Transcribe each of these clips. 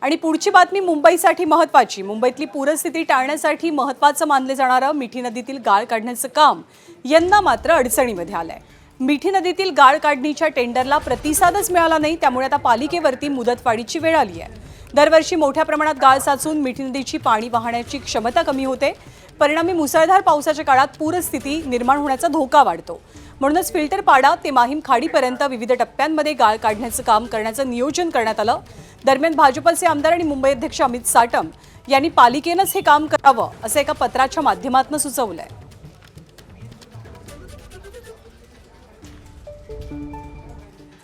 आणि पुढची बातमी मुंबईसाठी महत्त्वाची। मुंबईतली पूरस्थिती टाळण्यासाठी महत्त्वाचं मानले जाणारं मिठी नदीतील गाळ काढण्याचं काम यंदा मात्र अडचणीमध्ये आलंय। मिठी नदीतील गाळ काढणीच्या टेंडरला प्रतिसादच मिळाला नाही, त्यामुळे आता पालिकेवरती मुदतवाढीची वेळ आली आहे। दरवर्षी मोठ्या प्रमाणात गाळ साचून मिठी नदीची पाणी वाहण्याची क्षमता कमी होते। परिणामी मुसळधार पावसाच्या काळात पूरस्थिती निर्माण होण्याचा धोका वाढतो। म्हणूनच फिल्टरपाडा ते माहीम खाडीपर्यंत विविध टप्प्यांमध्ये गाळ काढण्याचं काम करण्याचं नियोजन करण्यात आलं। दरम्यान भाजपचे आमदार आणि मुंबई अध्यक्ष अमित साटम यांनी पालिकेनंच हे काम करावं असं एका पत्राच्या माध्यमातून सुचवलंय।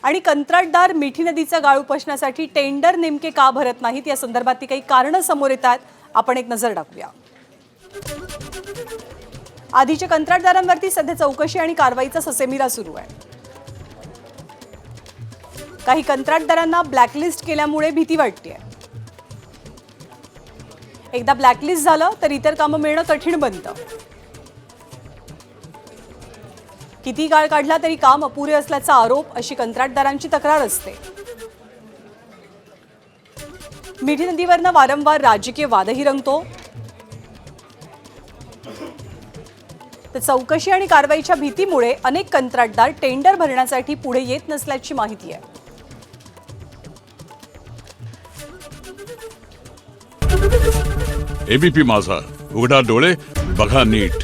आणि कंत्राटदार मिठी नदीचा गाळ उपसण्यासाठी टेंडर नेमके का भरत नाहीत या संदर्भातली काही कारणं समोर येतात। आपण एक नजर टाकूया। आधीच्या कंत्राटदारांवरती सध्या चौकशी आणि कारवाईचा ससेमिरा सुरू आहे। काही कंत्राटदारांना ब्लॅकलिस्ट केल्यामुळे भीती वाटते। एकदा ब्लॅकलिस्ट झालं तर इतर कामं मिळणं कठीण बनतं। किती गाळ काढला तरी काम अपुरे असल्याचा आरोप अशी कंत्राटदारांची तक्रार असते। मिठी नदीवरनं वारंवार राजकीय वादही रंगतो। तर चौकशी आणि कारवाईच्या भीतीमुळे अनेक कंत्राटदार टेंडर भरण्यासाठी पुढे येत नसल्याची माहिती आहे। एबीपी माझा, उघडा डोळे बघा नीट।